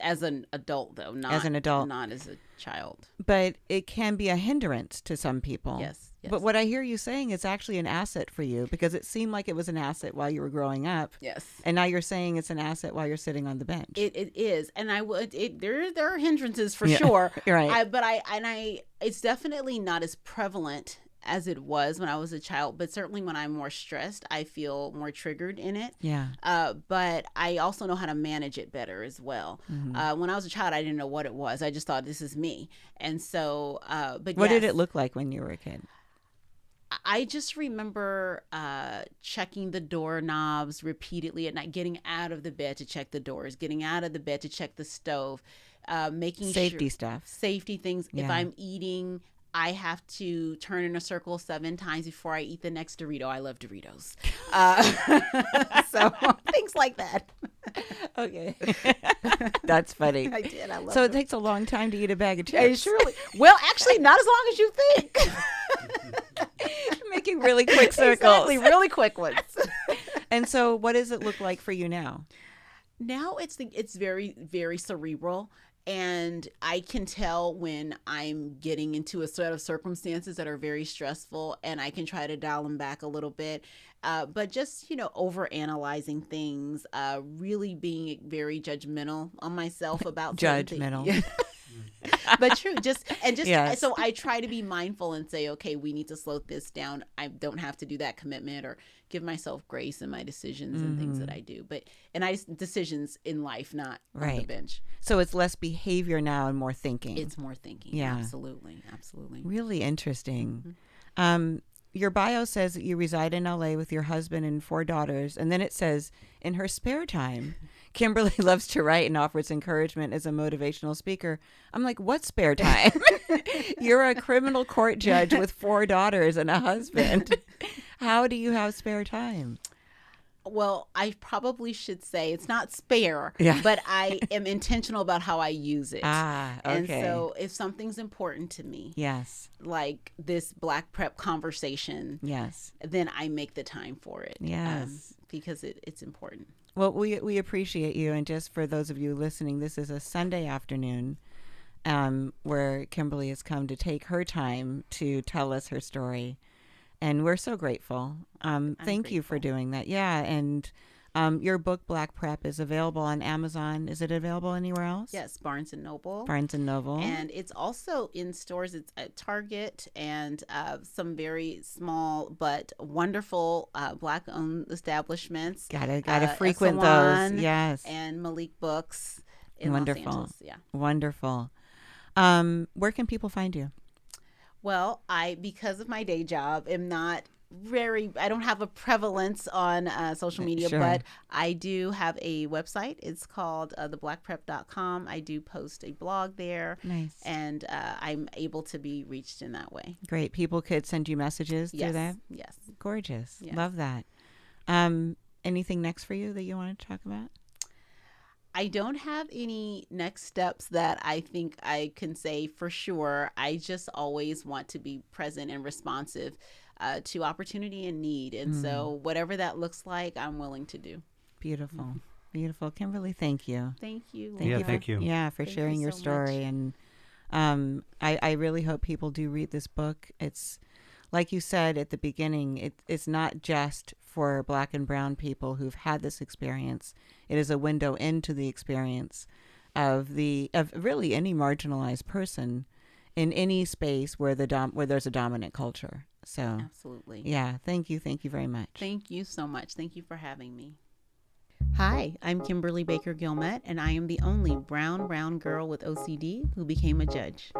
Speaker 2: as an adult, though, not as a child.
Speaker 1: But it can be a hindrance to some people.
Speaker 2: Yes.
Speaker 1: But what I hear you saying is actually an asset for you, because it seemed like it was an asset while you were growing up.
Speaker 2: Yes.
Speaker 1: And now you're saying it's an asset while you're sitting on the bench.
Speaker 2: It is, and there are hindrances for sure.
Speaker 1: Right.
Speaker 2: It's definitely not as prevalent as it was when I was a child, but certainly when I'm more stressed, I feel more triggered in it.
Speaker 1: Yeah.
Speaker 2: But I also know how to manage it better as well. When I was a child, I didn't know what it was. I just thought, this is me. And so,
Speaker 1: what did it look like when you were a kid?
Speaker 2: I just remember checking the doorknobs repeatedly at night, getting out of the bed to check the doors, getting out of the bed to check the stove, making
Speaker 1: safety stuff,
Speaker 2: safety things. Yeah. If I'm eating, I have to turn in a circle 7 times before I eat the next Dorito. I love Doritos. So things like that.
Speaker 1: Okay. That's funny.
Speaker 2: I did. I love
Speaker 1: So it takes a long time to eat a bag of chips.
Speaker 2: It surely. Well, actually, not as long as you think.
Speaker 1: Making really quick circles.
Speaker 2: Exactly, really quick ones.
Speaker 1: And so what does it look like for you now?
Speaker 2: Now it's very, very cerebral. And I can tell when I'm getting into a set of circumstances that are very stressful, and I can try to dial them back a little bit. But just, over analyzing things, really being very judgmental on myself about
Speaker 1: judgmental.
Speaker 2: But true.
Speaker 1: Yes.
Speaker 2: So I try to be mindful and say, okay, we need to slow this down. I don't have to do that commitment, or give myself grace in my decisions and things that I do. Decisions in life, not on the bench.
Speaker 1: So it's less behavior now and more thinking.
Speaker 2: It's more thinking.
Speaker 1: Yeah.
Speaker 2: Absolutely. Absolutely.
Speaker 1: Really interesting. Your bio says that you reside in LA with your husband and 4 daughters. And then it says, in her spare time, Kimberley loves to write and offers encouragement as a motivational speaker. I'm like, what spare time? You're a criminal court judge with 4 daughters and a husband. How do you have spare time?
Speaker 2: Well, I probably should say it's not spare, but I am intentional about how I use it.
Speaker 1: Okay.
Speaker 2: And so if something's important to me,
Speaker 1: yes,
Speaker 2: like this Black prep conversation,
Speaker 1: yes,
Speaker 2: then I make the time for it.
Speaker 1: Yes.
Speaker 2: Because it's important.
Speaker 1: Well, we appreciate you. And just for those of you listening, this is a Sunday afternoon where Kimberley has come to take her time to tell us her story. And we're so grateful. Thank you for doing that. Yeah. And Your book, Black Prep, is available on Amazon. Is it available anywhere else?
Speaker 2: Yes, Barnes and Noble.
Speaker 1: Barnes and Noble.
Speaker 2: And it's also in stores. It's at Target and some very small but wonderful Black-owned establishments.
Speaker 1: Gotta frequent
Speaker 2: Esalen
Speaker 1: those. Yes.
Speaker 2: And Malik Books in
Speaker 1: Wonderful.
Speaker 2: Los Angeles. Yeah.
Speaker 1: Wonderful. Where can people find you?
Speaker 2: Well, because of my day job, I don't have a prevalence on social media,
Speaker 1: Sure.
Speaker 2: but I do have a website. It's called theblackprep.com. I do post a blog there.
Speaker 1: Nice.
Speaker 2: And I'm able to be reached in that way.
Speaker 1: Great. People could send you messages through that?
Speaker 2: Yes.
Speaker 1: Gorgeous.
Speaker 2: Yes.
Speaker 1: Love that. Anything next for you that you want to talk about?
Speaker 2: I don't have any next steps that I think I can say for sure. I just always want to be present and responsive to opportunity and need. And so whatever that looks like, I'm willing to do.
Speaker 1: Beautiful. Beautiful. Kimberly, thank you.
Speaker 2: Thank you.
Speaker 3: Thank you.
Speaker 1: Yeah, for
Speaker 2: Thank
Speaker 1: sharing
Speaker 2: you
Speaker 1: your
Speaker 2: so
Speaker 1: story.
Speaker 2: much.
Speaker 1: And I really hope people do read this book. It's, like you said at the beginning, it's not just for Black and brown people who've had this experience. It is a window into the experience of really any marginalized person in any space where there's a dominant culture. So
Speaker 2: Absolutely.
Speaker 1: yeah, thank you very much.
Speaker 2: Thank you so much. Thank you for having me. Hi, I'm Kimberley Baker Guillemet, and I am the only brown girl with OCD who became a judge.